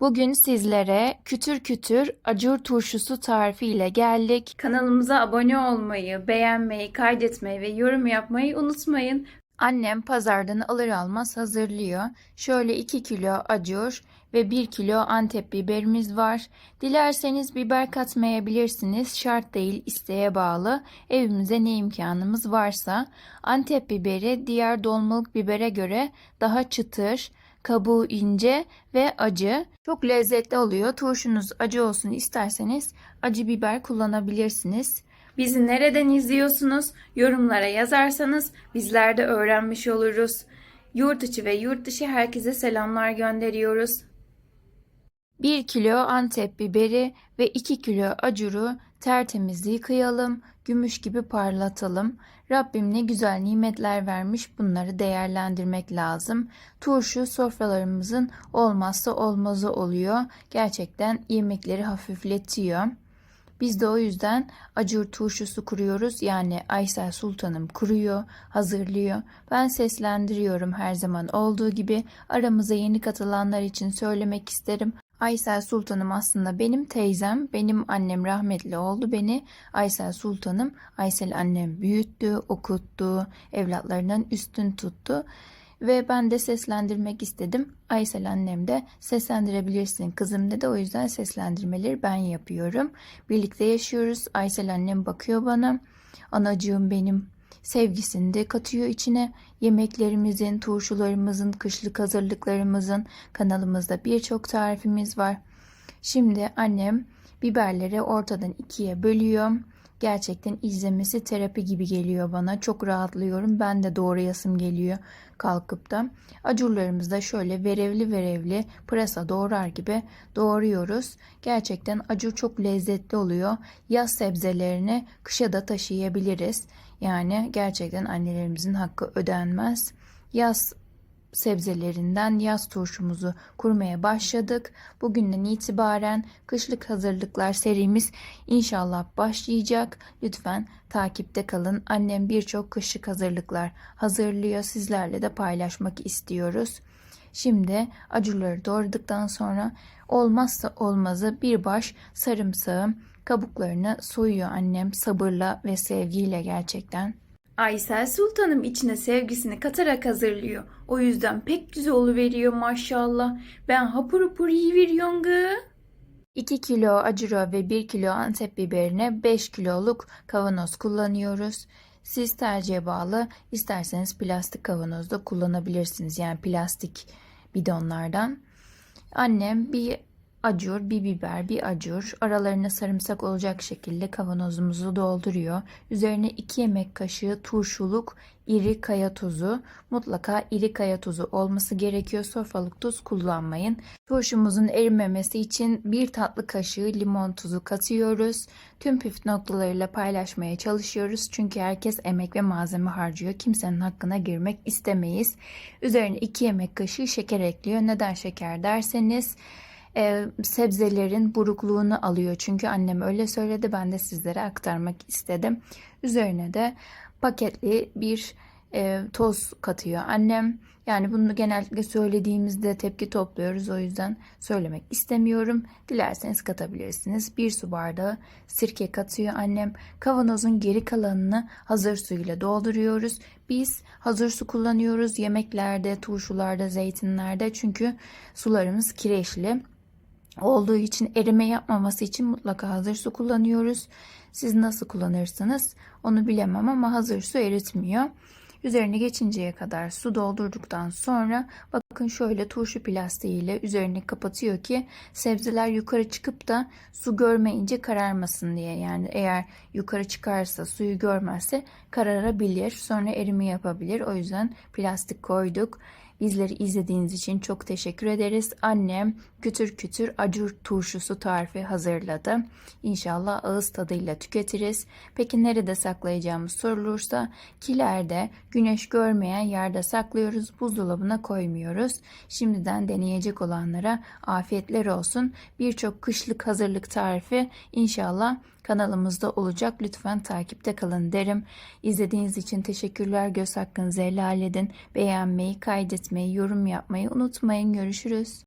Bugün sizlere kütür kütür acur turşusu tarifi ile geldik. Kanalımıza abone olmayı, beğenmeyi, kaydetmeyi ve yorum yapmayı unutmayın. Annem pazardan alır almaz hazırlıyor. Şöyle 2 kilo acur ve 1 kilo Antep biberimiz var. Dilerseniz biber katmayabilirsiniz. Şart değil, isteğe bağlı. Evimize ne imkanımız varsa. Antep biberi diğer dolmalık bibere göre daha çıtır, kabuğu ince ve acı. Çok lezzetli oluyor. Turşunuz acı olsun isterseniz acı biber kullanabilirsiniz. Bizi nereden izliyorsunuz? Yorumlara yazarsanız bizler de öğrenmiş oluruz. Yurt içi ve yurt dışı herkese selamlar gönderiyoruz. 1 kilo Antep biberi ve 2 kilo acuru tertemiz yıkayalım, gümüş gibi parlatalım. Rabbim ne güzel nimetler vermiş, bunları değerlendirmek lazım. Turşu sofralarımızın olmazsa olmazı oluyor. Gerçekten yemekleri hafifletiyor. Biz de o yüzden acur turşusu kuruyoruz. Yani Aysel Sultanım kuruyor, hazırlıyor. Ben seslendiriyorum her zaman olduğu gibi. Aramıza yeni katılanlar için söylemek isterim. Aysel Sultanım aslında benim teyzem. Benim annem rahmetli oldu beni. Aysel Sultanım, Aysel annem büyüttü, okuttu, evlatlarından üstün tuttu. Ve ben de seslendirmek istedim. Aysel annem de seslendirebilirsin kızım dedi. O yüzden seslendirmeleri ben yapıyorum. Birlikte yaşıyoruz. Aysel annem bakıyor bana. Anacığım benim sevgisini de katıyor içine. Yemeklerimizin, turşularımızın, kışlık hazırlıklarımızın kanalımızda birçok tarifimiz var. Şimdi annem biberleri ortadan ikiye bölüyor. Gerçekten izlemesi terapi gibi geliyor bana. Çok rahatlıyorum. Ben de doğrayasım geliyor kalkıp da. Acurlarımızı da şöyle verevli verevli pırasa doğrar gibi doğruyoruz. Gerçekten acur çok lezzetli oluyor. Yaz sebzelerini kışa da taşıyabiliriz. Yani gerçekten annelerimizin hakkı ödenmez. Yaz sebzelerinden yaz turşumuzu kurmaya başladık. Bugünden itibaren kışlık hazırlıklar serimiz inşallah başlayacak. Lütfen takipte kalın. Annem birçok kışlık hazırlıklar hazırlıyor. Sizlerle de paylaşmak istiyoruz. Şimdi acurları doğradıktan sonra olmazsa olmazı bir baş sarımsağı kabuklarını soyuyor annem sabırla ve sevgiyle gerçekten. Aysel Sultanım içine sevgisini katarak hazırlıyor. O yüzden pek güzel oluveriyor maşallah. Ben hapur hapur yiyiveriyorum gı. 2 kilo acura ve 1 kilo Antep biberine 5 kiloluk kavanoz kullanıyoruz. Siz tercihe bağlı, isterseniz plastik kavanozda kullanabilirsiniz. Yani plastik bidonlardan. Annem bir acur, bir biber, bir acur aralarına sarımsak olacak şekilde kavanozumuzu dolduruyor. Üzerine 2 yemek kaşığı turşuluk iri kaya tuzu. Mutlaka iri kaya tuzu olması gerekiyor. Sofralık tuz kullanmayın. Turşumuzun erimemesi için 1 tatlı kaşığı limon tuzu katıyoruz. Tüm püf noktalarıyla paylaşmaya çalışıyoruz. Çünkü herkes emek ve malzeme harcıyor. Kimsenin hakkına girmek istemeyiz. Üzerine 2 yemek kaşığı şeker ekliyor. Neden şeker derseniz sebzelerin burukluğunu alıyor. Çünkü annem öyle söyledi. Ben de sizlere aktarmak istedim. Üzerine de paketli bir toz katıyor annem. Yani bunu genellikle söylediğimizde tepki topluyoruz. O yüzden söylemek istemiyorum. Dilerseniz katabilirsiniz. 1 su bardağı sirke katıyor annem. Kavanozun geri kalanını hazır suyla dolduruyoruz. Biz hazır su kullanıyoruz yemeklerde, turşularda, zeytinlerde. Çünkü sularımız kireçli olduğu için erime yapmaması için mutlaka hazır su kullanıyoruz. Siz nasıl kullanırsınız onu bilemem ama hazır su eritmiyor. Üzerine geçinceye kadar su doldurduktan sonra bakın şöyle turşu plastiğiyle üzerini kapatıyor ki sebzeler yukarı çıkıp da su görmeyince kararmasın diye. Yani eğer yukarı çıkarsa suyu görmezse kararabilir, sonra erime yapabilir. O yüzden plastik koyduk. Bizleri izlediğiniz için çok teşekkür ederiz. Annem kütür kütür acur turşusu tarifi hazırladı. İnşallah ağız tadıyla tüketiriz. Peki nerede saklayacağımız sorulursa kilerde, güneş görmeyen yerde saklıyoruz. Buzdolabına koymuyoruz. Şimdiden deneyecek olanlara afiyetler olsun. Birçok kışlık hazırlık tarifi inşallah kanalımızda olacak. Lütfen takipte kalın derim. İzlediğiniz için teşekkürler. Göz hakkınızı helal edin. Beğenmeyi, kaydetmeyi, yorum yapmayı unutmayın. Görüşürüz.